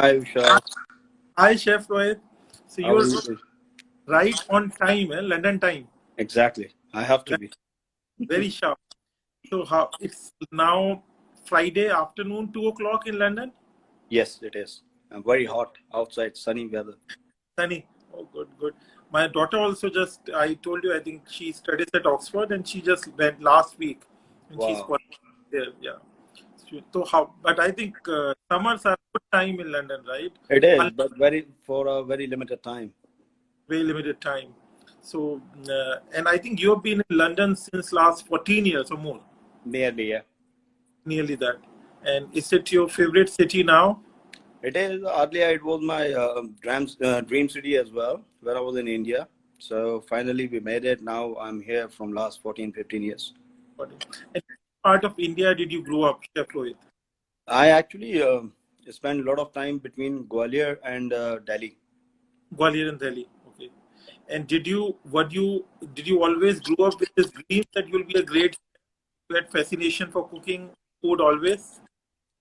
Hi, Vishal. Hi, Chef Rohit. So How are you're you? right on time, London time. Exactly. I have to That's be. very sharp. So how it's now Friday afternoon, 2 o'clock in London. Yes, it is. Very Okay. hot outside, sunny weather. Sunny. Oh, good, good. My daughter also just. I told you. I think she studies at Oxford, and she just went last week, and she's Wow. got there. Yeah. So how? But I think summers are good time in London, right? It is, but very for a very limited time. Very limited time. So, and I think you've been in London since last 14 years or more. Nearly, yeah. Nearly that. And is it your favorite city now? It is. Earlier, it was my dream city as well, where I was in India. So finally, we made it. Now I'm here from last 14, 15 years. And which part of India did you grow up, Chef Rohit? I actually spent a lot of time between Gwalior and Delhi. Gwalior and Delhi. Okay. And did you always grow up with this dream that you'll be a great chef? You had fascination for cooking food always?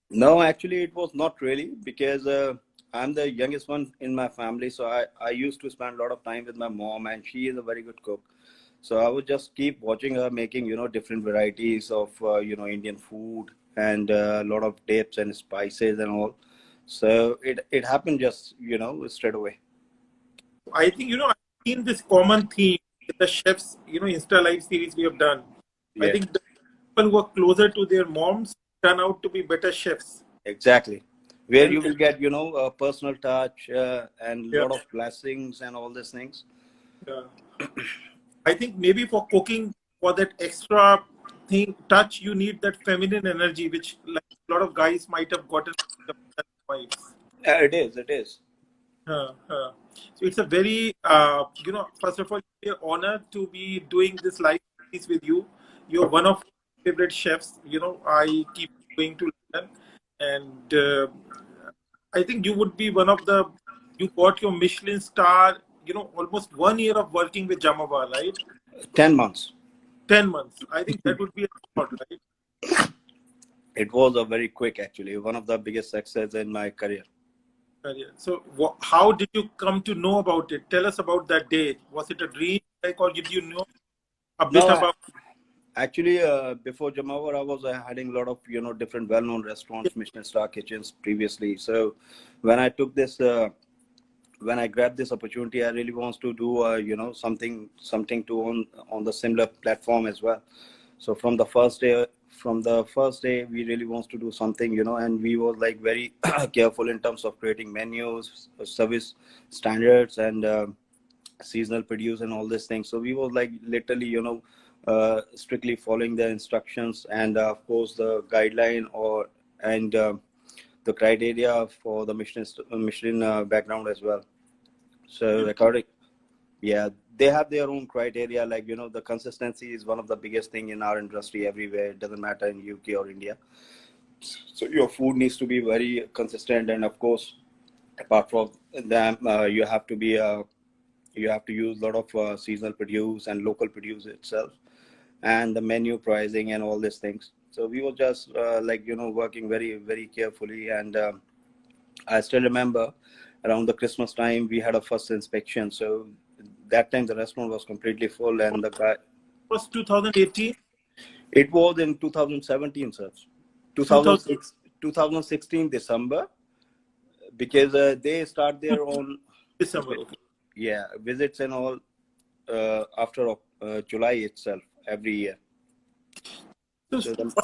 No, actually, it was not really because I'm the youngest one in my family. So I used to spend a lot of time with my mom, and she is a very good cook. So I would just keep watching her making, different varieties of, Indian food and a lot of dips and spices and all. So it happened just, straight away. I think, I've seen this common theme in the chefs, Insta Live series we have done. I Yeah, think the people who are closer to their moms turn out to be better chefs. exactly. Where And you will get, a personal touch and a yeah, lot of blessings and all these things. yeah. I think maybe for cooking, for that extra thing, touch, you need that feminine energy, which like a lot of guys might have gotten from their wives. It is, it is. So it's a very, first of all, we're honored to be doing this live series with you. You're one of my favorite chefs. I keep going to London, and I think you would be one of the. You got your Michelin star. Almost 1 year of working with Jamawa, right? 10 months. 10 months. I think that would be a lot, right? It was a very quick, actually, one of the biggest success in my career. Career. So, how did you come to know about it? Tell us about that day. Was it a dream, like, or did you know a bit No, about? actually, before Jamawar, I was having a lot of different well-known restaurants, Michelin star kitchens previously. So when I took this, when I grabbed this opportunity, I really wants to do something to on the similar platform as well. So from the first day, we really wants to do something, and we was like very careful in terms of creating menus, service standards, and seasonal produce and all these things. So we was like literally, strictly following the instructions and of course the guideline or and the criteria for the Michelin background as well. So according, yeah, they have their own criteria. Like the consistency is one of the biggest thing in our industry everywhere. It doesn't matter in UK or India. So your food needs to be very consistent, and of course, apart from them, you have to use a lot of seasonal produce and local produce itself, and the menu pricing and all these things. So we were just working very very carefully, and I still remember around the Christmas time we had a first inspection. So that time the restaurant was completely full, and the guy. Was 2018, It was in 2017, sir. 2000 2006, 2016 December, because they start their own December. Okay. yeah visits and all after July itself every year. So, So for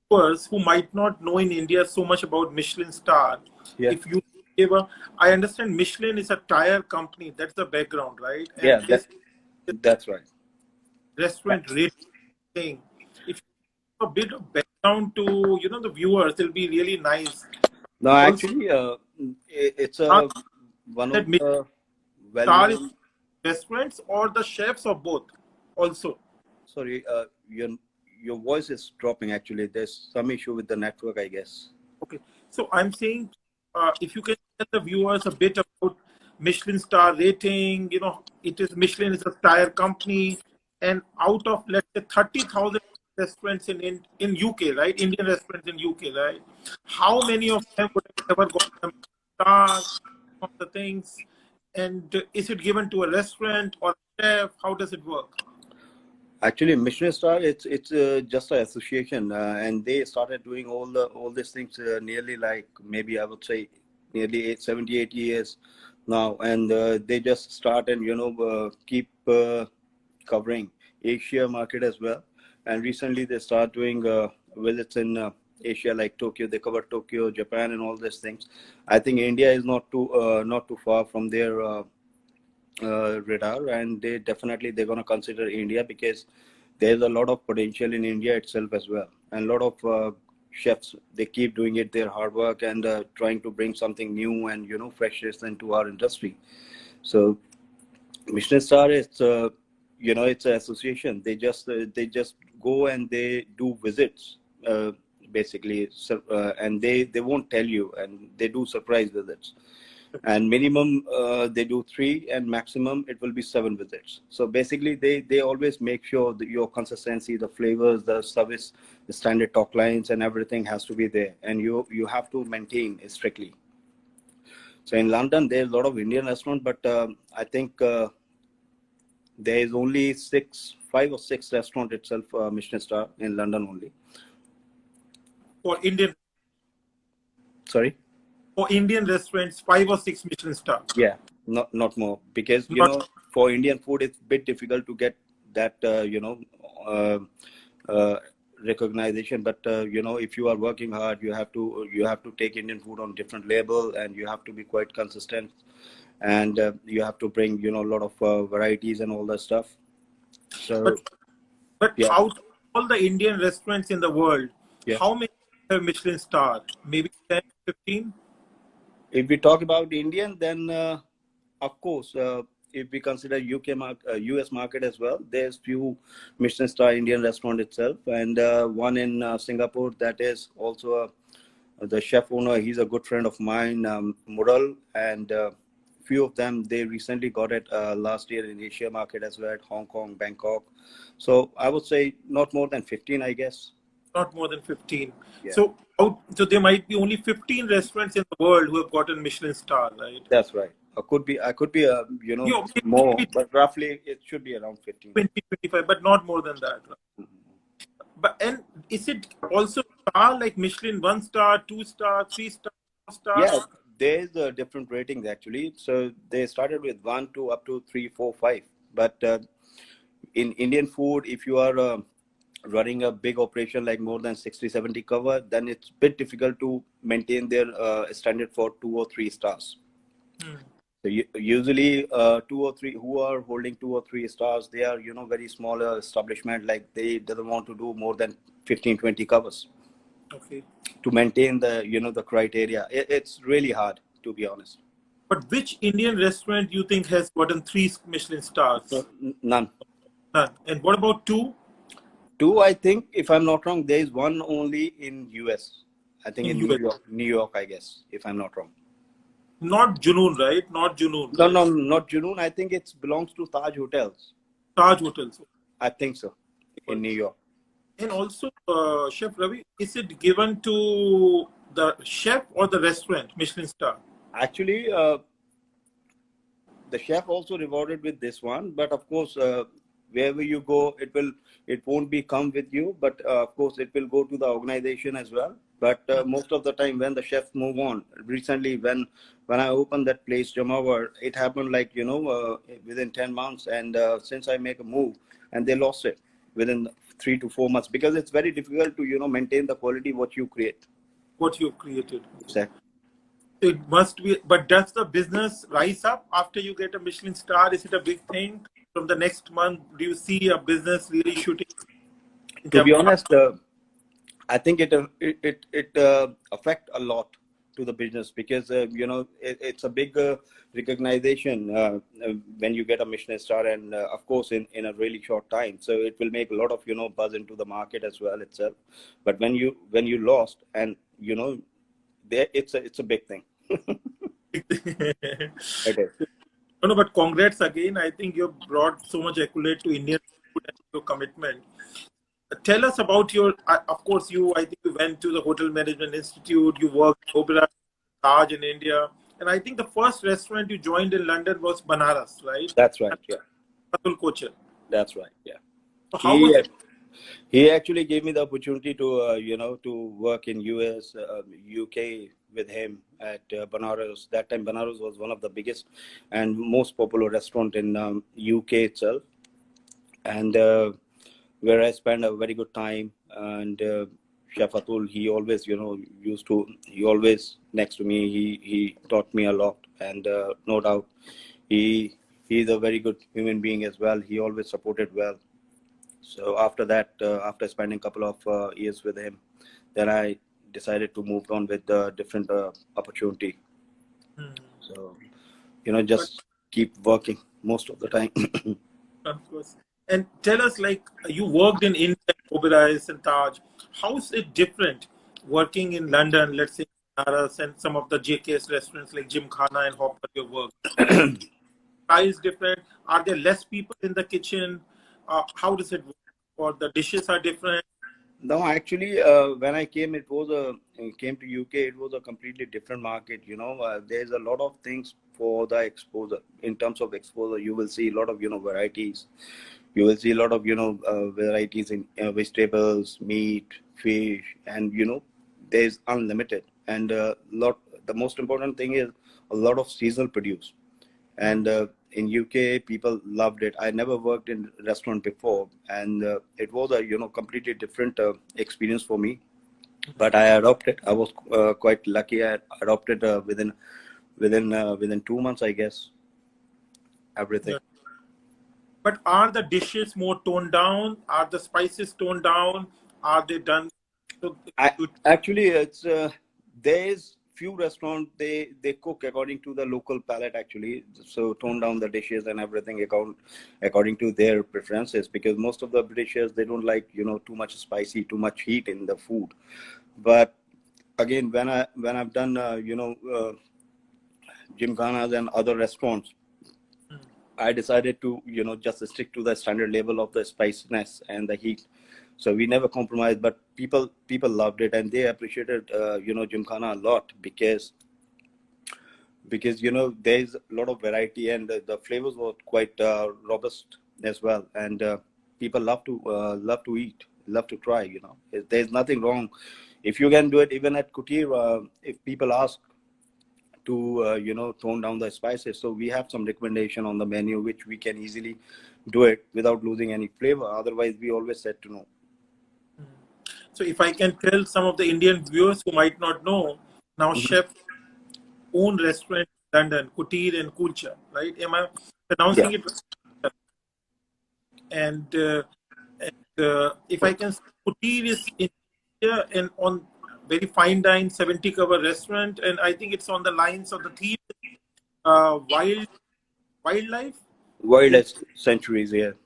viewers who might not know in India so much about Michelin star, yeah, if you give a, I understand Michelin is a tire company. That's the background, right? yeah, And this that's right. restaurant rating. If you have a bit of background to the viewers, it'll be really nice. No, Also, actually, it's not a one that of Michelin the star is well-known. restaurants or the chefs or both. Also, Sorry, your voice is dropping. Actually, there's some issue with the network, I guess. okay. So I'm saying, if you can tell the viewers a bit about Michelin star rating, it is Michelin is a tire company, and out of let's say 30,000 restaurants in UK, right? Indian restaurants in UK, right? How many of them would have ever got them star, of the things, and is it given to a restaurant or a chef? How does it work? Actually, Michelin Star, it's just an association, and they started doing all these things nearly like maybe I would say nearly 70, 80 years now, and they just start and keep covering Asia market as well. And recently they start doing visits in Asia like Tokyo. They cover Tokyo, Japan, and all these things. I think India is not too far from their radar, and they're going to consider India because there's a lot of potential in India itself as well, and a lot of chefs, they keep doing it, their hard work, and trying to bring something new and freshness into our industry. So Michelin Star is it's an association. They just go and they do visits, basically, so, and they won't tell you, and they do surprise visits. And minimum they do 3, and maximum it will be 7 visits. So basically they always make sure that your consistency, the flavors, the service, the standard talk lines, and everything has to be there, and you have to maintain it strictly. So in London there's a lot of Indian restaurants, but I think there is only 5 or 6 restaurant itself, Michelin star in London only. For Indian, Sorry. for Indian restaurants, 5 or 6 Michelin star. Yeah, not more, because Not for Indian food it's a bit difficult to get that uh, uh, recognition. But if you are working hard, you have to take Indian food on different label, and you have to be quite consistent, and you have to bring a lot of varieties and all that stuff. So but but yeah, out of all the Indian restaurants in the world, yeah. how many have Michelin star? Maybe 10, 15? If we talk about Indian, then of course, if we consider US market as well, there's few Michelin star Indian restaurant itself, and one in Singapore that is also the chef owner. He's a good friend of mine, Mural, and few of them, they recently got it last year in Asia market as well, at Hong Kong, Bangkok. So I would say not more than 15, I guess. Not more than 15. Yeah, So there might be only 15 restaurants in the world who have gotten Michelin star, right? that's right. I could be more, Maybe but roughly it should be around 15. 20, 25, but not more than that. Right? But and is it also star like Michelin 1 star, 2 star, 3 star, 4 star? Yeah, there's different ratings actually. So they started with 1 to up to 3, 4, 5. But in Indian food, if you are running a big operation like more than 60, 70 cover, then it's a bit difficult to maintain their standard for 2 or 3 stars. So usually 2 or 3 who are holding 2 or 3 stars, they are very smaller establishment, like they doesn't want to do more than 15, 20 covers Okay. to maintain the criteria. It's really hard, to be honest. But which Indian restaurant you think has gotten 3 Michelin So stars? none. None. And what about 2 Two, I think, if I'm not wrong, there is one only in US. I think in in US? New York, I guess, if I'm not wrong. Not Junoon, right? Not Junoon, No, right? no, not Junoon. I think it belongs to Taj Hotels. Taj Hotels. I think so, in New York. And also, Chef Ravi, is it given to the chef or the restaurant, Michelin star? Actually, the chef also rewarded with this one, but of course, wherever you go, it won't be come with you, but of course it will go to the organization as well. But most of the time when the chefs move on, recently when I opened that place Jamawar, it happened like within 10 months, and since I make a move, and they lost it within 3 to 4 months, because it's very difficult to maintain the quality what you create. What you've created. Exactly. It must be, but does the business rise up after you get a Michelin star? Is it a big thing? From the next month, do you see a business really shooting in To be Jammu? honest, I think it affect a lot to the business, because it's a big recognition when you get a Michelin star, and of course in a really short time. So it will make a lot of buzz into the market as well itself. But when you lost, and there, it's a big thing. It is. No, but congrats again. I think you've brought so much accolade to Indian food and your commitment. Tell us about your, of course, I think you went to the Hotel Management Institute, you worked Oberoi, Taj in India. And I think the first restaurant you joined in London was Banaras, right? That's right. Yeah, Atul Kochar. that's right. Yeah. So how was He it? he actually gave me the opportunity to to work in US, UK with him at Banaras. That time Banaras was one of the biggest and most popular restaurant in UK itself, and where I spent a very good time. And Chef Atul, he always he always next to me. He taught me a lot, and no doubt he he's a very good human being as well. He always supported well. So after that, after spending a couple of years with him, then I decided to move on with a different opportunity. Hmm. So But just keep working most of the time. of course. And tell us, like, you worked in India, Oberoi and Taj. How is it different working in London, let's say, Banaras, and some of the JKS restaurants like Gymkhana and Hopper you work? Is different? Are there less people in the kitchen? How does it work? Or the dishes are different? No, actually, when I came, came to UK. It was a completely different market. There's a lot of things for the exposure. In terms of exposure, you will see a lot of varieties. You will see a lot of varieties in vegetables, meat, fish, and there's unlimited. And lot. The most important thing is a lot of seasonal produce. And in UK, people loved it. I never worked in restaurant before, and it was a completely different experience for me. But I adopted. I was quite lucky. I adopted within 2 months, I guess, everything. Yeah. But are the dishes more toned down? Are the spices toned down? Are they done? So I you, actually it's there's few restaurants they cook according to the local palate actually, so tone down the dishes and everything according to their preferences, because most of the Britishers, they don't like too much spicy, too much heat in the food. But again, when I've done gymkhanas and other restaurants, I decided to just stick to the standard level of the spiciness and the heat. So we never compromised, but people loved it and they appreciated Gymkhana a lot, because there's a lot of variety, and the flavors were quite robust as well, and people love to eat, love to try. There's nothing wrong if you can do it even at Kutir. If people ask to tone down the spices, so we have some recommendation on the menu which we can easily do it without losing any flavor. Otherwise, we always said to no. so if I can tell some of the Indian viewers who might not know, now Mhm. chef own restaurant in London, Kutir and Kulcha, right? Am I Yeah. pronouncing it right? And if I can say, Kutir is in India and on very fine dine 70 cover restaurant, and I think it's on the lines of the theme wildlife. Would- Wildest centuries here.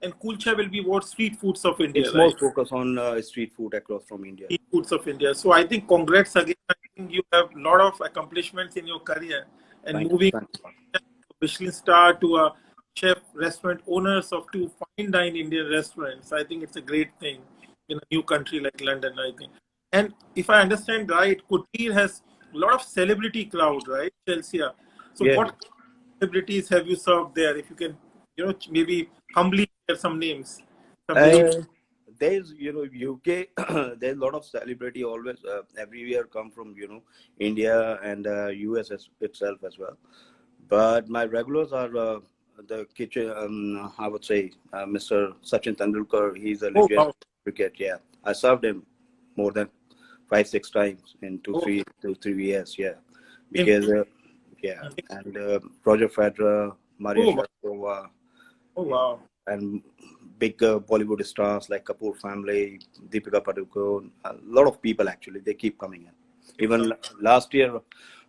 And Kulcha will be what street foods of India, It's more right? focused on street food across from India. Street foods of India. So I think congrats again. I think you have a lot of accomplishments in your career and Thank you. moving Thank you. Michelin star to a chef, restaurant owners of two fine dine Indian restaurants. I think it's a great thing in a new country like London, I think. And if I understand right, Kutir has a lot of celebrity crowd, right, Chelsea? So Yeah. what celebrities have you served there? If you can, maybe humbly share some names, some very Uh, there's UK. There's a lot of celebrity always every year come from India and US itself as well. But my regulars are the kitchen. I would say Mr. Sachin Tendulkar. He's a oh legend wow. in cricket. Yeah, I served him more than 5 6 times in Oh, 2 3 years. Yeah, in, because yeah, and Roger Federer, Maria oh, wow. Sharapova, Oh yeah, wow. and big Bollywood stars like Kapoor family, Deepika Padukone. A lot of people actually they keep coming in. Even last year,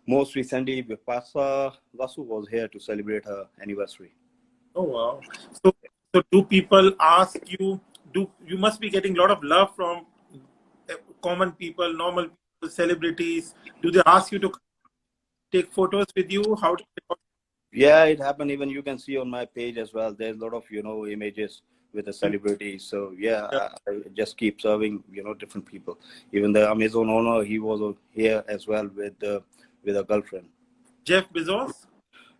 most recently, Vipasa Vasu was here to celebrate her anniversary. Oh wow. So do people ask you? Do you must be getting a lot of love from common people, normal people, celebrities? Do they ask you to take photos with you? How do they? Yeah, it happened. Even you can see on my page as well. There's a lot of images with the celebrities. So yeah, Yeah. I just keep serving different people. Even the Amazon owner, he was here as well with a girlfriend. Jeff Bezos?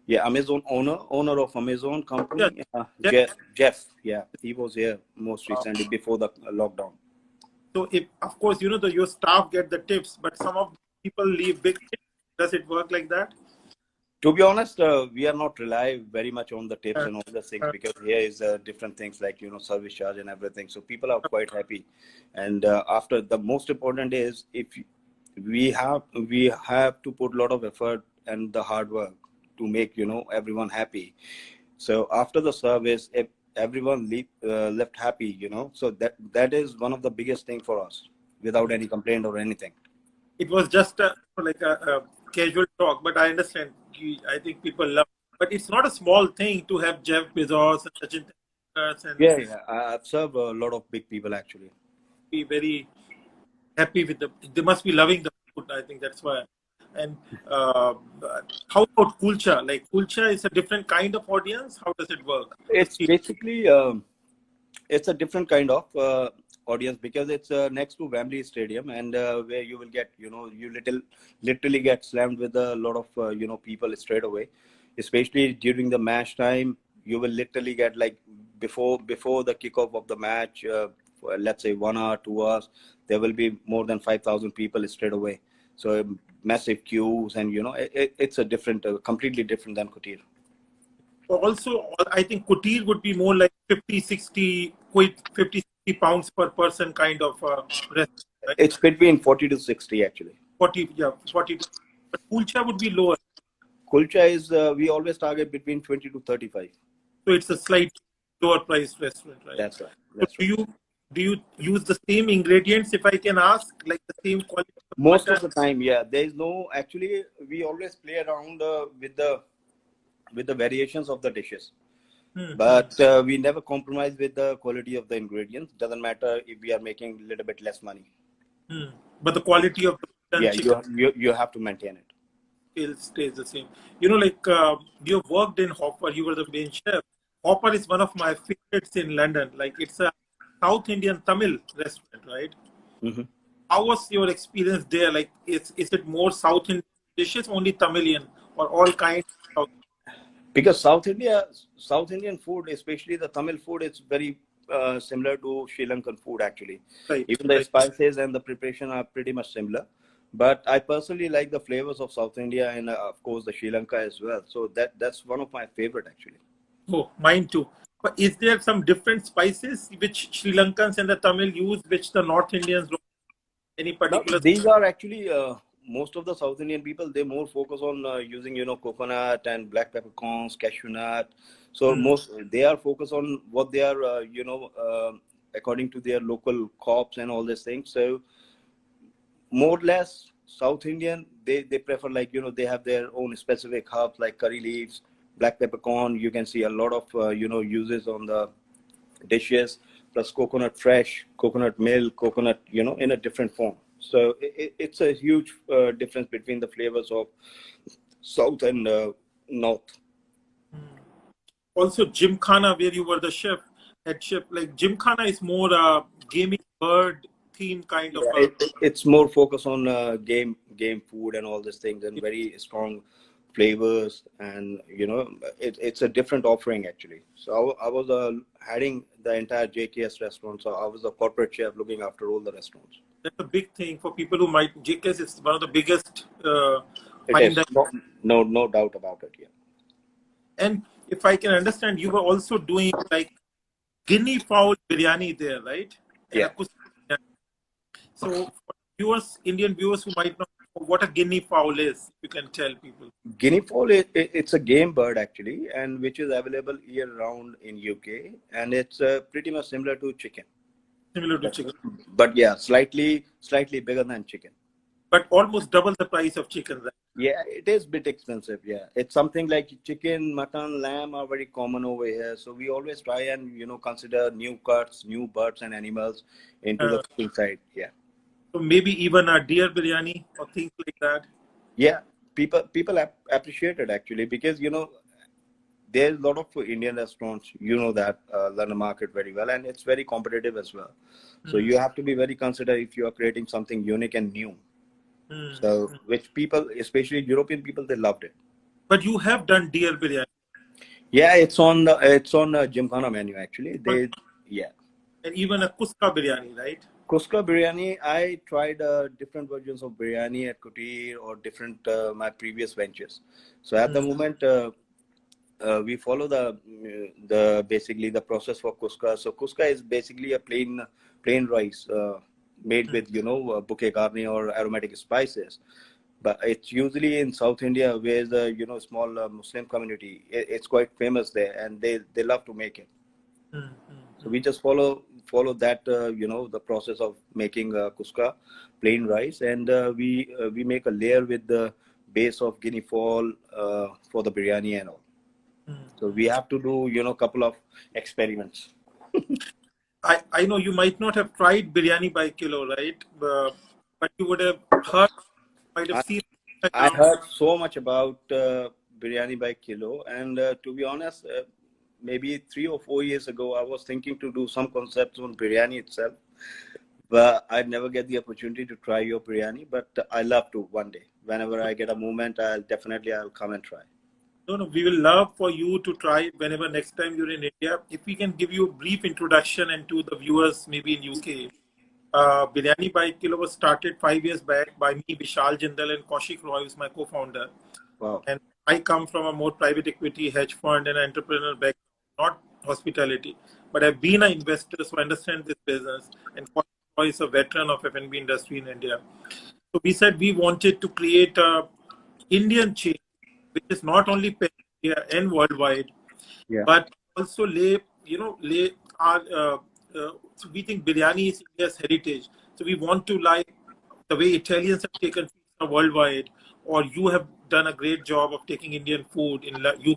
Yeah, Amazon owner of Amazon Yeah, company. Jeff. Jeff. Yeah, he was here most recently before the lockdown. So if, of course, your staff get the tips, but some of the people leave big tips. Does it work like that? To be honest, we are not rely very much on the tips Uh, and all the things uh, because here is different things like service charge and everything. So people are quite happy. And after the most important is if we have to put a lot of effort and the hard work to make everyone happy. So after the service, if everyone left happy, so that is one of the biggest thing for us without any complaint or anything. it was just a casual talk, but I understand. I think people love, but it's not a small thing to have Jeff Bezos and Sachin Tendulkar and Yeah, I've served a lot of big people actually. be very happy with the. They must be loving the food. I think that's why. And how about Kulcha? Like Kulcha is a different kind of audience. How does it work? The It's street basically it's a different kind of audience because it's next to Wembley Stadium and where you will get you literally get slammed with a lot of people straight away, especially during the match time. You will literally get like before the kickoff of the match, for, let's say 1 hour, 2 hours, there will be more than 5,000 people straight away. So massive queues and it's a different, completely different than Kutir. also, I think Kutir would be more like 50, 60, quid, 50, 60 pounds per person kind of restaurant, right? It's between 40 to 60 actually. 40, yeah, 40. But Kulcha would be lower. Kulcha is we always target between 20 to 35. So it's a slight lower priced restaurant, right? That's right. So That's do right. you use the same ingredients, if I can ask, like the same quality of Most of mutton? the time, yeah. There is no actually. We always play around with the variations of the dishes, Hmm, hmm, but we never compromise with the quality of the ingredients. Doesn't matter if we are making a little bit less money. hmm. But the quality of the mutton Yeah, chicken you have to maintain it. still stays the same. Like you worked in Hopper, you were the main chef. Hopper is one of my favorites in London. Like it's a South Indian Tamil restaurant, right? Hmm. How was your experience there? Like, is it more South Indian dishes, only Tamilian, or all kinds of Because South Indian food, especially the Tamil food, it's very similar to Sri Lankan food actually. right, Even the right? spices and the preparation are pretty much similar. But I personally like the flavors of South India and of course the Sri Lanka as well. So that's one of my favorite actually. Oh, mine too. But is there some different spices which Sri Lankans and the Tamil use, which the North Indians don't? Any Now particular? these are actually most of the South Indian people. They more focus on using coconut and black peppercorns, cashew nut. So Hmm, most they are focused on what they are according to their local crops and all these things. So more or less South Indian, they prefer like they have their own specific herbs like curry leaves, black peppercorn. You can see a lot of uses on the dishes, plus coconut fresh, coconut milk, coconut in a different form. So it's a huge difference between the flavors of South and North. hmm. Also, Gymkhana, where you were the chef, head chef, like Gymkhana is more gaming bird theme kind of Yeah, it's more focused on game food and all these things and very strong flavors and it's a different offering actually. So I was heading the entire JKS restaurant, so I was the corporate chef looking after all the restaurants. that's a big thing for people who might. JKS is one of the biggest It fine is dining. no doubt about it. Yeah. And if I can understand, you were also doing like guinea fowl biryani there, right? And a Yeah. kus- So, for viewers, Indian viewers who might not know what a guinea fowl is, you can tell people. Guinea fowl, it's a game bird actually, and which is available year round in UK, and it's pretty much similar to chicken, Similar to but, chicken, but yeah, slightly bigger than chicken. but almost double the price of chicken, right? Yeah, it is bit expensive. Yeah, it's something like chicken, mutton, lamb are very common over here, so we always try and consider new cuts, new birds and animals into the Uh, cooking side. Yeah, so maybe even a deer biryani or things like that. yeah, people appreciate it actually because there's a lot of Indian restaurants, that London market very well, and it's very competitive as well. So Hmm, you have to be very considerate if you are creating something unique and new. hmm, So hmm. which people, especially European people, they loved it. But you have done deer biryani. Yeah, it's on Gymkhana menu actually. They yeah. And even a kuska biryani, right? Kuska biryani, I tried different versions of biryani at Kutir or different my previous ventures. So at the Mm, moment, we follow the basically the process for kuska. So kuska is basically a plain rice made mm, with bouquet garni or aromatic spices. But it's usually in South India where the small Muslim community. It's quite famous there, and they love to make it. mm, mm, So mm, we just follow that the process of making kuska, plain rice, and we make a layer with the base of guinea fowl for the biryani and all. mm, So we mm. have to do couple of experiments. I know you might not have tried biryani by kilo, right? But you would have heard, might have I seen I Instagram. heard so much about biryani by kilo, and to be honest, maybe 3 or 4 years ago, I was thinking to do some concepts on biryani itself, but I never get the opportunity to try your biryani. But I love to one day. Whenever I get a moment, I'll come and try. No, no, we will love for you to try it whenever next time you're in India. If we can give you a brief introduction and to the viewers, maybe in UK. Biryani by Kilo was started 5 years back by me, Vishal Jindal, and Kaushik Roy, who's my co-founder. Wow. And I come from a more private equity, hedge fund, and entrepreneur background, not hospitality. But I've been an investor, so I understand this business. And Kaushik Roy is a veteran of F&B industry in India. So we said we wanted to create a Indian chain, which is not only pan India and worldwide, Yeah. but also lay our. So we think biryani is India's heritage. So we want to like the way Italians have taken pizza worldwide, or you have done a great job of taking Indian food in UK.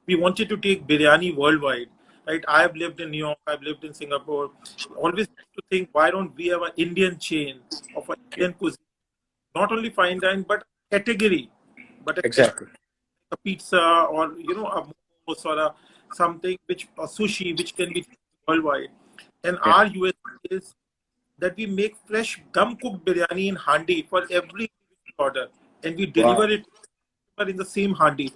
We wanted to take biryani worldwide. Right? I have lived in New York. I've lived in Singapore. Always to think, why don't we have an Indian chain of an Okay. Indian cuisine? Not only fine dine, but category, but a category, Exactly. a pizza or a momos or a something which a sushi which can be worldwide. And Yeah. our USP is that we make fresh dum cooked biryani in handi for every order, and we deliver Wow. it in the same handi,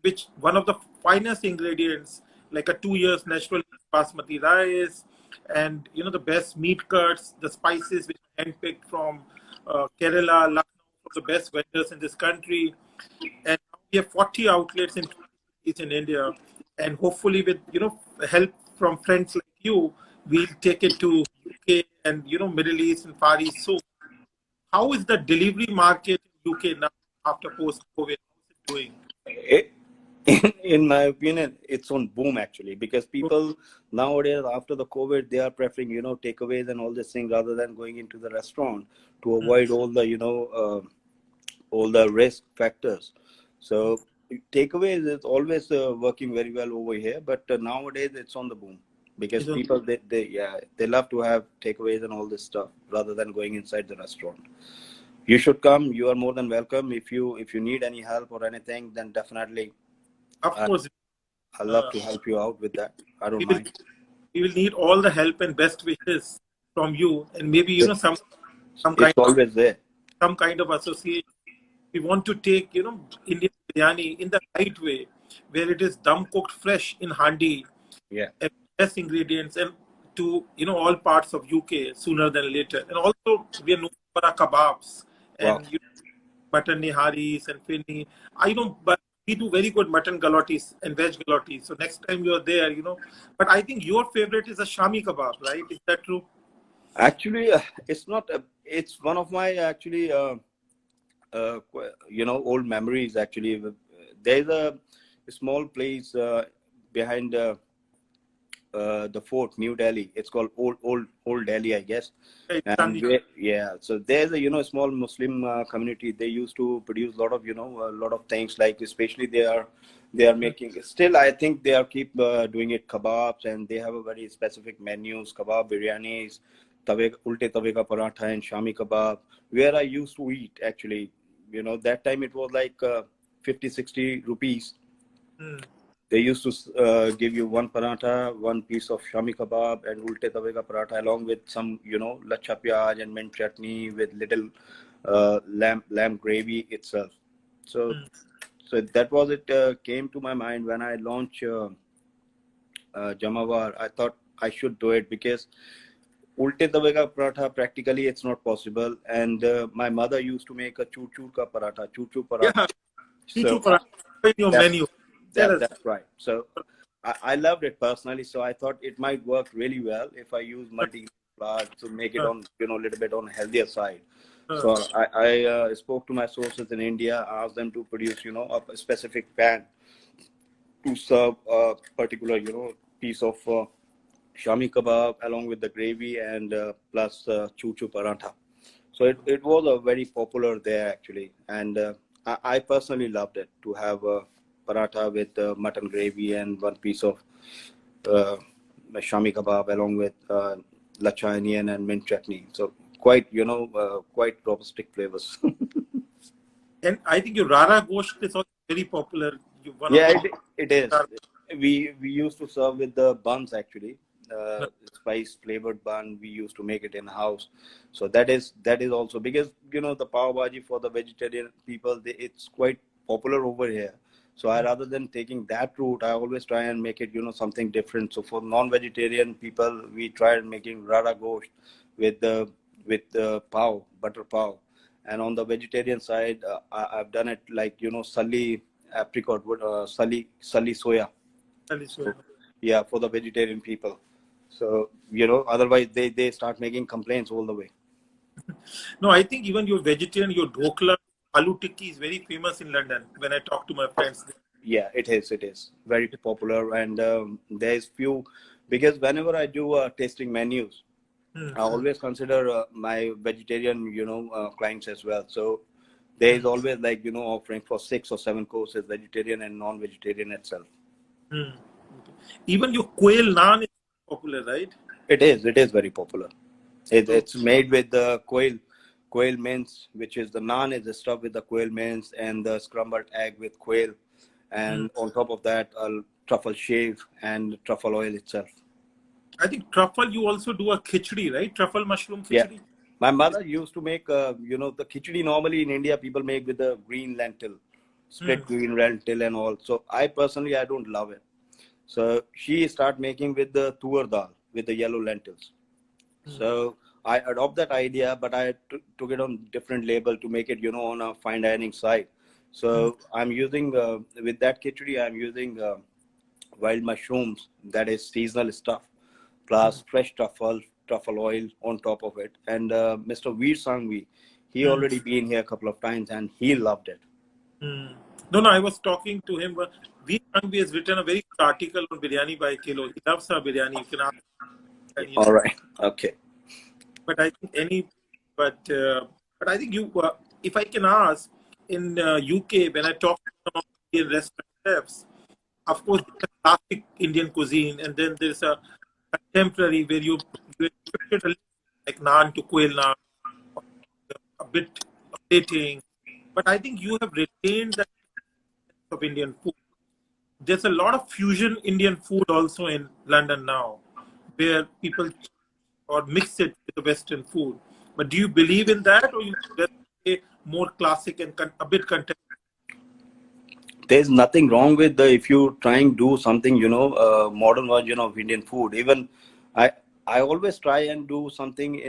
which one of the finest ingredients like a 2 years natural basmati rice, and the best meat cuts, the spices which are handpicked from Kerala, Lucknow, from the best vendors in this country, and now we have 40 outlets in 20 cities in India, and hopefully with help from friends like you, we'll take it to UK and Middle East and Far East soon. How is the delivery market in UK now after post COVID? How is it doing? It, in my opinion, it's on boom actually because people nowadays after the COVID they are preferring takeaways and all this thing rather than going into the restaurant to Mm, avoid all the risk factors. mm, So takeaways is always working very well over here, but nowadays it's on the boom because it's on- people they love to have takeaways and all this stuff rather than going inside the restaurant. You should come. You are more than welcome. If you need any help or anything, then definitely Of I course, I love uh, to help you out with that. I don't we will mind. we will need all the help and best wishes from you, and maybe some It's kind always there. some kind of association. We want to take Indian biryani in the right way, where it is dum cooked fresh in handi, Yeah. and best ingredients, and to all parts of UK sooner than later. And also we are known for our kebabs Wow. and mutton niharis and finni. I know, but we do very good mutton galotis and veg galotis. So next time you are there, But I think your favorite is a shami kebab, right? Is that true? Actually, it's not. It's one of my actually old memories. Actually, there's a small place behind the fort, New Delhi. It's called Old Delhi, I guess. Right, And Chandni. yeah, so there's a small Muslim community. They used to produce a lot of a lot of things like especially they are Mm, making still. I think they are keep doing it kebabs, and they have a very specific menus: kebab, biryanis, ulte tawe ka paratha, and shami kebab. Where I used to eat actually, that time it was like 50-60 rupees. mm, They used to give you one paratha, one piece of shami kebab, and ulte tawe ka paratha, along with some, lacha pyaj and mint chutney with little lamb gravy itself. So, mm. So that was it. Came to my mind when I launched Jamawar. I thought I should do it because ulte tawe ka paratha practically it's not possible. And my mother used to make a chur chur ka paratha, chur chur Yeah, paratha. Chuchu So paratha in your that's menu. Tell us. that's right. So I loved it personally. So I thought it might work really well if I use multi flour to make it Uh, on a little bit on healthier side. uh, So I spoke to my sources in India, asked them to produce a specific pan to serve a particular piece of shami kebab along with the gravy and plus choo choo paratha. So it was a very popular there actually, and I personally loved it to have a paratha with mutton gravy and one piece of uh, shami kebab along with lacha onion and mint chutney. So quite quite rustic flavors. and I think your Rara Gosht is also very popular. You one of Yeah, the it is. We used to serve with the buns actually, spice flavored bun. We used to make it in house, so that is also because the pav bhaji for the vegetarian people, it's quite popular over here. So I rather than taking that route, I always try and make it something different. So for non-vegetarian people, we tried making rara gosht with the pav butter pav, and on the vegetarian side, I've done it like sulli apricot, sully soya. So yeah, for the vegetarian people. So otherwise they start making complaints all the way. No, I think even your vegetarian, your dhokla, aloo tikki is very famous in London. When I talk to my friends, Yeah, it is. It is very popular, and there's few because whenever I do tasting menus, hmm, I always consider my vegetarian clients as well. So there is always like offering for 6 or 7 courses, vegetarian and non-vegetarian itself. hmm. Even your quail naan is popular, right? It is very popular. So, It's made with the quail mince, which is the naan is stuffed with the quail mince and the scrambled egg with quail, hmm. and on top of that, a truffle shave and truffle oil itself. I think truffle, you also do a khichdi, right? Truffle mushroom Yeah, khichdi. my mother used to make the khichdi. Normally in India, people make with the green lentil, Hmm. split green lentil and all. So I personally I don't love it. So she start making with the tur dal with the yellow lentils. Hmm. So I adopt that idea, but I took it on different label to make it, on a fine dining side. Hmm. So I'm using with that khichdi, I'm using wild mushrooms, that is seasonal stuff, Hmm. plus fresh truffle oil on top of it. And Mr. Veer Sangvi, he Hmm. already been here a couple of times and he loved it. Hmm. No, no, I was talking to him. V. Sangvi has written a very good article on biryani by kilo. He loves our biryani. You can ask, and All right. Okay. but I think but I think if I can ask, in UK, when I talk to some of the Indian restaurant chefs, of course, there's a classic Indian cuisine, and then there's a contemporary where you shifted a little, like naan to quail naan, a bit of plating. But I think you have retained that of Indian food. There's a lot of fusion Indian food also in London now, where people or mix it with the Western food. But do you believe in that, or you just say more classic and a bit contemporary? There's nothing wrong with if you try and do something, modern version of Indian food. Even I, I always try and do something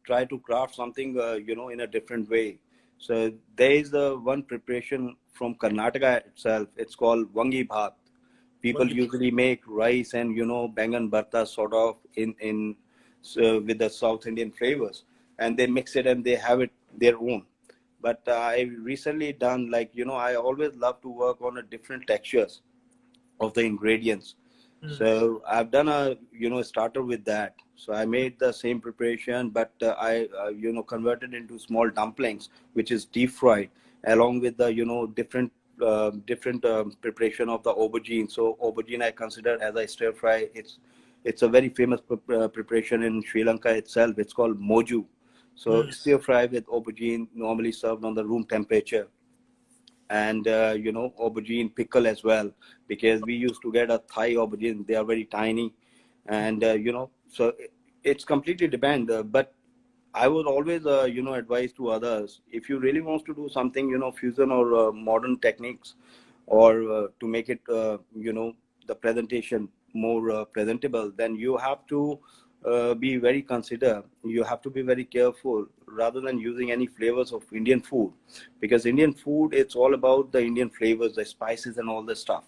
try to craft something, in a different way. So there is one preparation from Karnataka itself. It's called Wangi Bhat. People usually make rice and bangan bharta sort of in with the South Indian flavors, and they mix it and they have it their own. But I recently done like I always love to work on a different textures of the ingredients. Hmm. So I've done a starter with that. So I made the same preparation, but I converted into small dumplings, which is deep fried, along with the different preparation of the aubergine. So aubergine I consider as I stir fry. It's a very famous preparation in Sri Lanka itself. It's called moju. So Hmm. stir fry with aubergine, normally served on the room temperature, and aubergine pickle as well, because we used to get a Thai aubergine. They are very tiny, and so it's completely depend. But I would always advise to others, if you really want to do something fusion or modern techniques, or to make it, the presentation more presentable, then you have to be very consider. You have to be very careful rather than using any flavors of Indian food, because Indian food, it's all about the Indian flavors, the spices, and all the stuff.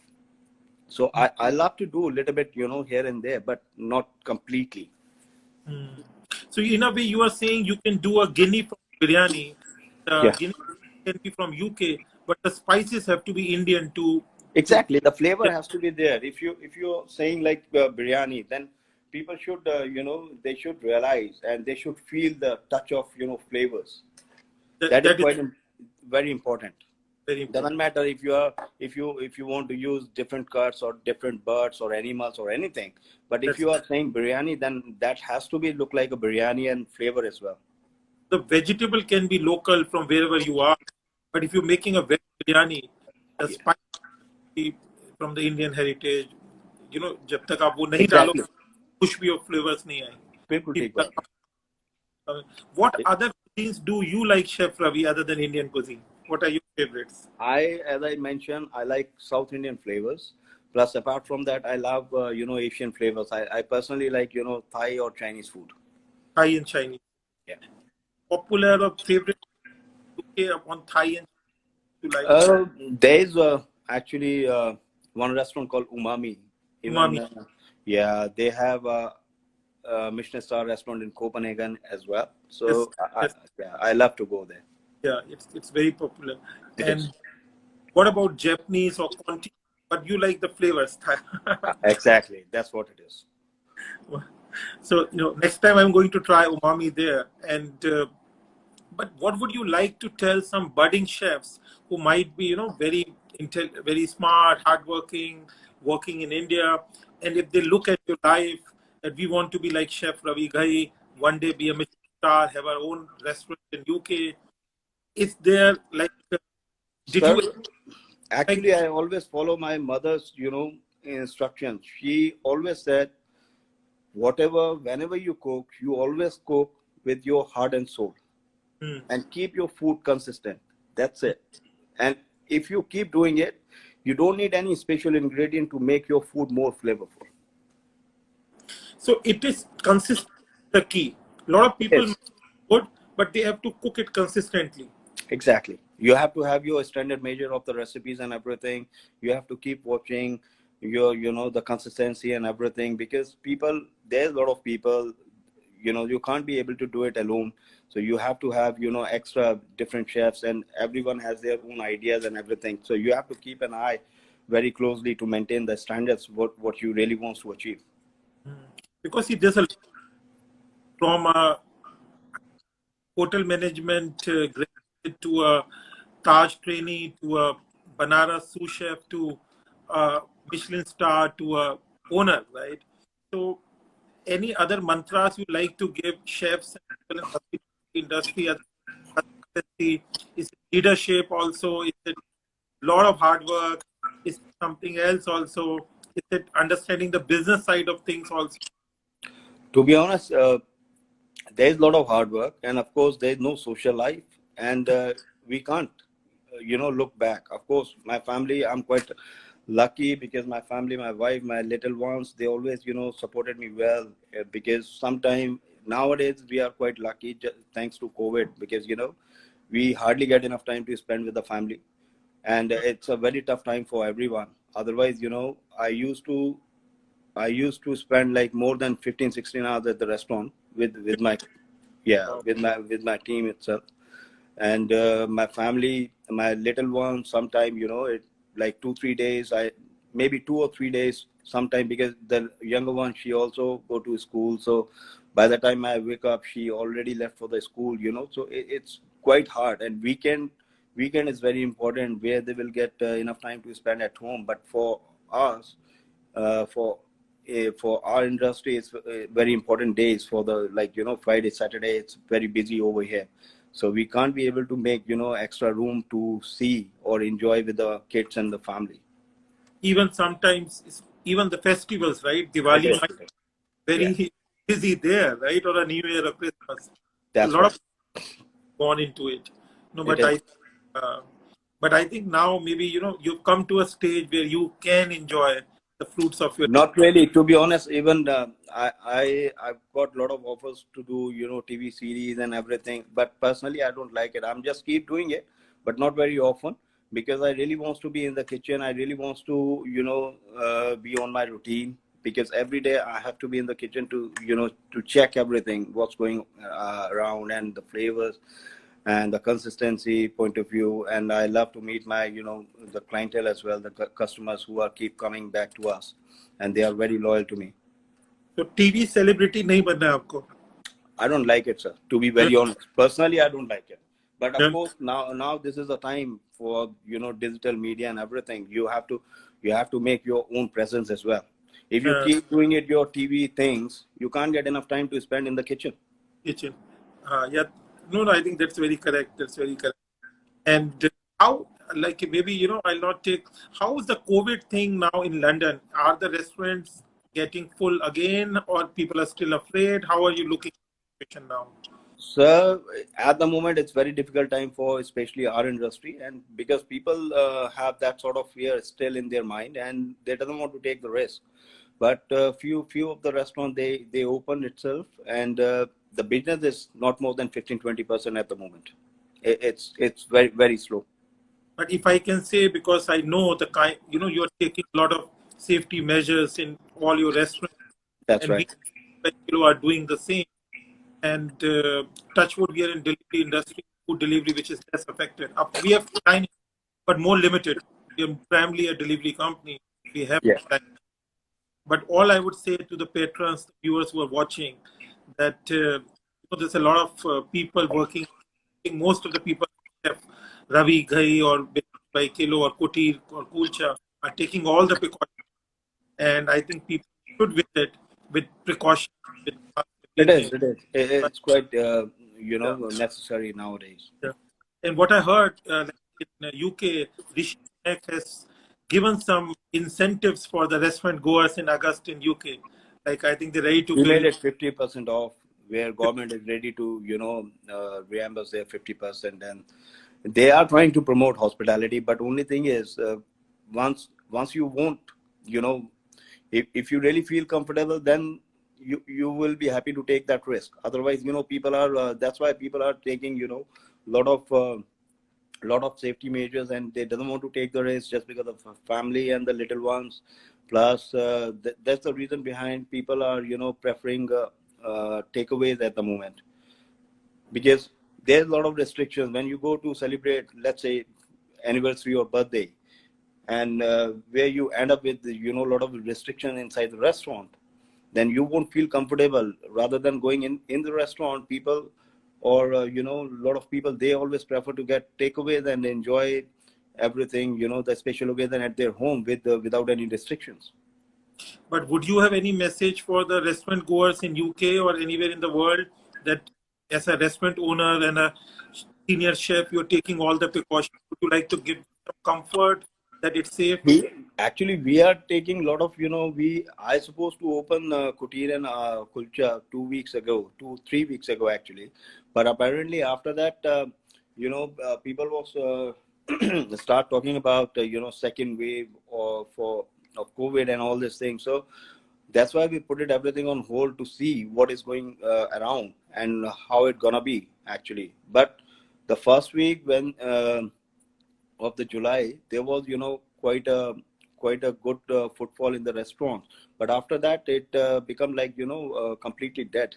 So I love to do a little bit, here and there, but not completely. Mm. So in a way, you are saying you can do a Guinea from biryani. The Yeah. Guinea can be from UK, but the spices have to be Indian to. Exactly, the flavor has to be there. If you're saying like biryani, then people should, they should realize and they should feel the touch of, flavors. That is That is quite very important. very It doesn't important. matter if you want to use different cuts or different birds or animals or anything, but if That's you are saying biryani, then that has to be look like a biryani and flavor as well. the vegetable can be local from wherever you are, but if you're making a veg biryani, the Yeah. spice from the Indian heritage, जब तक आप वो नहीं डालो, Exactly. कुछ भी flavors नहीं बिल्कुल आएंगे. ठीक बात. What other cuisines do you like, Chef Ravi, other than Indian cuisine? What are your favorites? As I mentioned, I like South Indian flavors. Plus, apart from that, I love, Asian flavors. I personally like, Thai or Chinese food. Thai and Chinese. Yeah. Popular or favorite UK on Thai and you like There's actually one restaurant called Umami. Even, umami? yeah, they have a Michelin star restaurant in Copenhagen as well. Yes, So yes, yeah, I love to go there. yeah, it's very popular. It is. And what about Japanese or continental? But you like the flavors. Thai. Exactly. That's what it is. So next time I'm going to try umami there. And but what would you like to tell some budding chefs who might be very very smart, hardworking, working in India, and if they look at your life that we want to be like Chef Ravi Ghai, one day be a Michelin star, have our own restaurant in UK. Is there like did Sir, you like actually, I always follow my mother's, instructions. She always said, whenever you cook, you always cook with your heart and soul, hmm. and keep your food consistent. That's it. And if you keep doing it, you don't need any special ingredient to make your food more flavorful. So it is consistent the key. A lot of It people is. make good, but they have to cook it consistently. Exactly. You have to have your standard measure of the recipes and everything. You have to keep watching your, the consistency and everything, because there's a lot of people, you can't be able to do it alone. So you have to have, extra different chefs, and everyone has their own ideas and everything. So you have to keep an eye very closely to maintain the standards, what you really want to achieve. Because see, there's a from a hotel management graduate to a Taj trainee to a Banaras sous chef to a Michelin star to a owner, right? So, any other mantras you like to give chefs and people in hospitality industry? Is it leadership also? Is it a lot of hard work? Is it something else also? Is it understanding the business side of things also? To be honest, there's a lot of hard work, and of course there's no social life, and we can't, look back. Of course, my family, I'm quite lucky, because my family, my wife, my little ones, they always, supported me well, because sometime nowadays we are quite lucky, thanks to COVID, because we hardly get enough time to spend with the family, and it's a very tough time for everyone. Otherwise, I used to spend like more than 15, 16 hours at the restaurant with my, yeah, Wow. with my team itself, and my family, my little one. Sometime, it like 2 3 days. I maybe 2 or 3 days. Sometime, because the younger one, she also go to school. So by the time I wake up, she already left for the school. So it's quite hard. And weekend is very important, where they will get enough time to spend at home. But for us, for our industry, it's very important days. For the, like, Friday, Saturday, it's very busy over here, so we can't be able to make extra room to see or enjoy with the kids and the family. Even sometimes, even the festivals, right? It Diwali is. might It is. be Yeah, very busy there, right? Or a New Year or Christmas. A that's lot right. of gone into it. No, It but is. uh, But I think now maybe, you've come to a stage where you can enjoy the fruits of your. Not really, to be honest. Even I've got a lot of offers to do, TV series and everything. But personally, I don't like it. I'm just keep doing it, but not very often, because I really wants to be in the kitchen. I really wants to, be on my routine, because every day I have to be in the kitchen to, to check everything, what's going around, and the flavors and the consistency point of view. And I love to meet my, the clientele as well, the customers who are keep coming back to us, and they are very loyal to me. So TV celebrity नहीं बनना है आपको. I don't like it, sir, to be Yeah. very honest. Personally, I don't like it. But of Yeah. course, now this is the time for, digital media and everything. You have to make your own presence as well. If you Uh, keep doing it your TV things, you can't get enough time to spend in the kitchen. Kitchen. Yeah. No, I think that's very correct. That's very correct. And how, like maybe, I'll not take, how is the COVID thing now in London? Are the restaurants getting full again, or people are still afraid? How are you looking at the situation now? So at the moment, it's very difficult time for especially our industry, and because people have that sort of fear still in their mind, and they doesn't want to take the risk. But few of the restaurants, they open itself, and the business is not more than 15-20% at the moment. It's very very slow. But if I can say, because I know the kind, you're taking a lot of safety measures in all your restaurants, That's and we right. are doing the same. And touch wood, we are in delivery industry, food delivery, which is less affected. We have dining, but more limited. We are primarily a delivery company. We have Yeah. dining. But all I would say to the patrons, the viewers who are watching, that there's a lot of people working. I think most of the people, Chef Ravi Ghai or by Kilo or Kutir or Kulcha, are taking all the precautions. And I think people should visit with precaution, with It is. everything. It is. But, It's quite yeah, necessary nowadays. yeah. And what I heard, like in the UK, Rishi Sunak has given some incentives for the restaurant goers in August in UK. Like I think they're ready to We pay. made it 50% off, where government is ready to, reimburse their 50%, and they are trying to promote hospitality. But only thing is, once you won't, you know, if you really feel comfortable, then you will be happy to take that risk. Otherwise, people are. That's why people are taking, lot of. Lot of safety measures, and they doesn't want to take the risk just because of family and the little ones. Plus that's the reason behind people are preferring takeaways at the moment, because there's a lot of restrictions when you go to celebrate, let's say, anniversary or birthday, and where you end up with a lot of restriction inside the restaurant, then you won't feel comfortable. Rather than going in the restaurant, people, or a lot of people, they always prefer to get takeaways and enjoy everything, the special occasion at their home without any restrictions. But would you have any message for the restaurant goers in UK or anywhere in the world, that as a restaurant owner and a senior chef, you're taking all the precautions? Would you like to give some comfort that it's safe? We are taking a lot of, we I supposed to open Kutir and Kulcha 2 weeks ago, 2 3 weeks ago actually. But apparently after that, people was start talking about second wave of COVID and all these things. So that's why we put it everything on hold to see what is going around and how it gonna be actually. But the first week when of the July, there was quite a good footfall in the restaurants. But after that, it become like completely dead.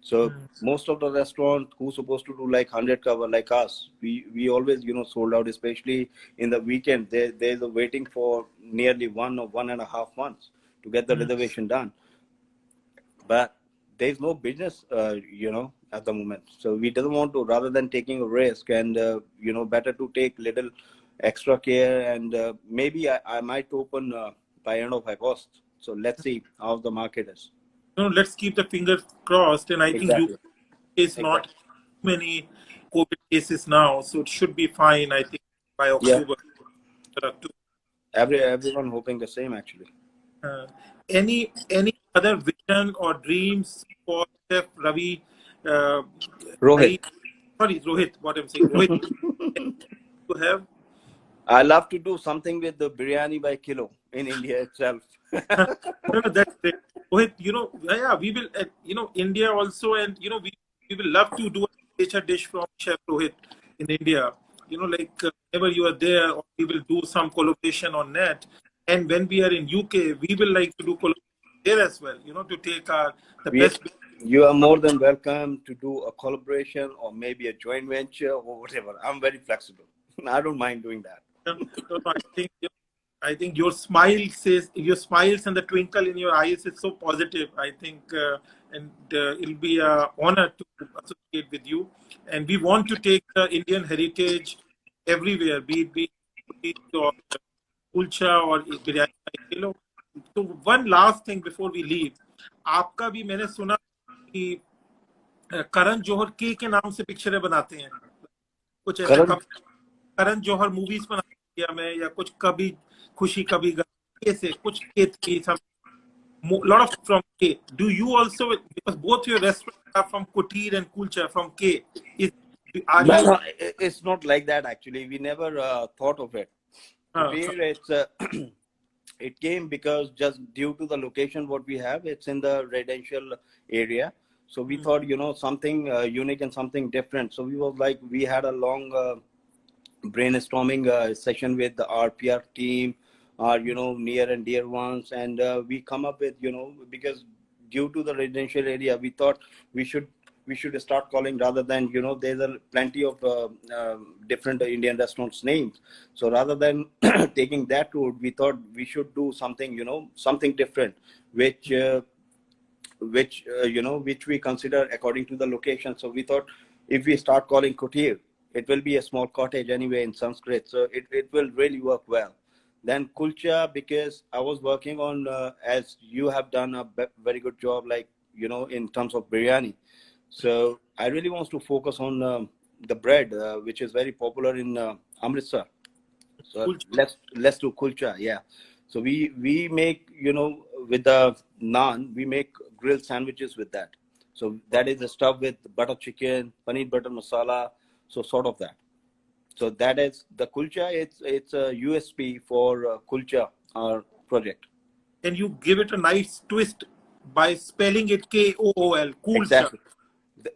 So Hmm. most of the restaurants who supposed to do like 100 cover like us, we always sold out, especially in the weekend. There's a waiting for nearly 1 or 1.5 months to get the Hmm. reservation done. But there's no business at the moment, so we doesn't want to, rather than taking a risk, and better to take little extra care. And maybe I might open by end of August. So let's see how the market is. No, let's keep the fingers crossed. And I think UK Exactly. is not Exactly. many COVID cases now, so it should be fine. I think by Yeah. October. October. Everyone hoping the same actually. Uh, any other vision or dreams for Chef Ravi Rohit. Ghai? Sorry, Rohit. What I'm saying, Rohit, you have? I love to do something with the biryani by kilo in India itself. No, no, that's great. Rohit, yeah, we will, India also, and we will love to do a signature dish from Chef Rohit in India. Whenever you are there, or we will do some collaboration on net. And when we are in UK, we will like to do collaboration there as well. To take the we, best. you are more than welcome to do a collaboration or maybe a joint venture or whatever. I'm very flexible. I don't mind doing that. No, I think your smiles and the twinkle in your eyes is so positive. I think, and it'll be a honor to associate with you. And we want to take the Indian heritage everywhere, be it or kulcha or biryani by kilo. So one last thing before we leave, आपका भी मैंने सुना कि करण जौहर के नाम से पिक्चरें बनाते हैं, कुछ ऐसा Karan, करण जौहर मूवीज बना इंडिया में, या कुछ कभी खुशी कभी गम ऐसे कुछ के थी some lot of from K. Do you also, because both your restaurants are from Kutir and Kulcha from K, is are no, you no, it's not like that actually. We never thought of it. uh, Kutir, it's it came because just due to the location what we have, it's in the residential area. So we thought, something unique and something different. So we had a long brainstorming session with our PR team, our near and dear ones, and we come up with because due to the residential area, we thought we should we should start calling rather than there's a plenty of different Indian restaurants names. So rather than taking that route, we thought we should do something something different, which we consider according to the location. So we thought if we start calling kutir, it will be a small cottage anyway in Sanskrit, so it will really work well. Then kulcha, because I was working on as you have done a very good job, like in terms of biryani. So I really want to focus on the bread, which is very popular in Amritsar. So Kulcha? let's do kulcha, yeah. So we make with the naan, we make grilled sandwiches with that. So that is the stuff with butter chicken, paneer butter masala, so sort of that. So that is the kulcha. It's a USP for kulcha, our project. And you give it a nice twist by spelling it KOOL, Kulcha. Exactly.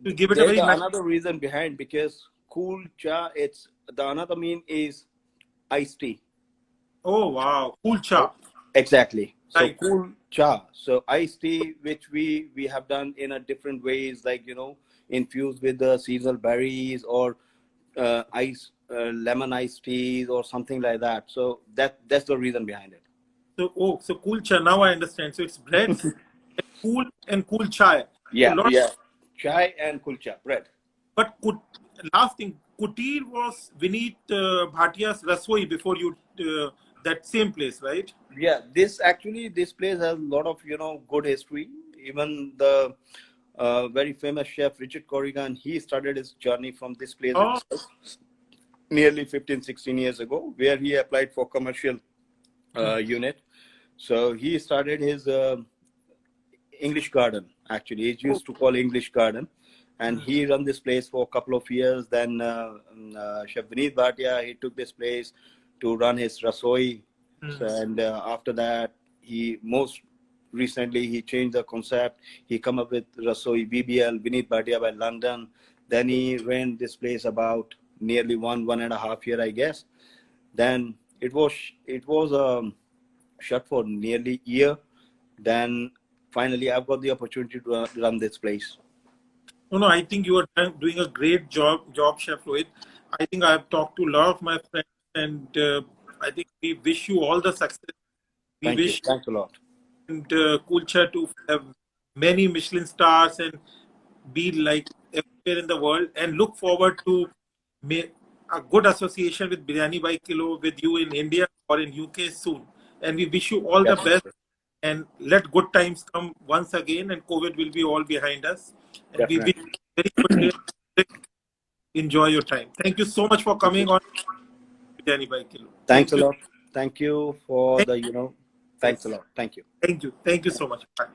You give it a There's very nice. another reason behind, because kulcha. It's the another mean is iced tea. Oh wow, Oh, Kulcha. exactly. So Right. cool cha. So iced tea, which we have done in a different ways, like infused with the seasonal berries or lemon iced teas or something like that. So that's the reason behind it. So Kulcha. Now I understand. So it's breads, and cool chai. So Yeah, lot. yeah. Chai and kulcha bread. But last thing, Kutir was Vineet Bhatia's Rasoi before you, that same place, right? Yeah, this place has a lot of good history. Even the very famous chef Richard Corrigan, he started his journey from this place Oh, itself nearly 15, 16 years ago, where he applied for commercial unit. So he started his English Garden. Actually, he oh, used to call English Garden, and mm, he run this place for a couple of years. Then Chef Vineet Bhatia, he took this place to run his rasoi. So, mm. and after that, he most recently he changed the concept. He come up with rasoi BBL Vineet Bhatia by London. Then he ran this place about nearly 1.5 year, I guess. Then it was shut for nearly a year. Then finally, I've got the opportunity to run this place. No, I think you are doing a great job, Chef Rohit. I think I have talked to a lot of my friends, and I think we wish you all the success. We Thank you. wish Thanks a lot. and Kulcha to have many Michelin stars and be like everywhere in the world, and look forward to a good association with Biryani by Kilo with you in India or in UK soon. And we wish you all the best, Definitely. and let good times come once again, and COVID will be all behind us. And we wish Definitely. you very good day. Enjoy your time. Thank you so much for Thank you. coming on Biryani by Kilo. Thanks Thank a you. lot. Thank you for Thank, the, thanks a yes. lot. Thank you. Thank you. Thank you so much. Bye.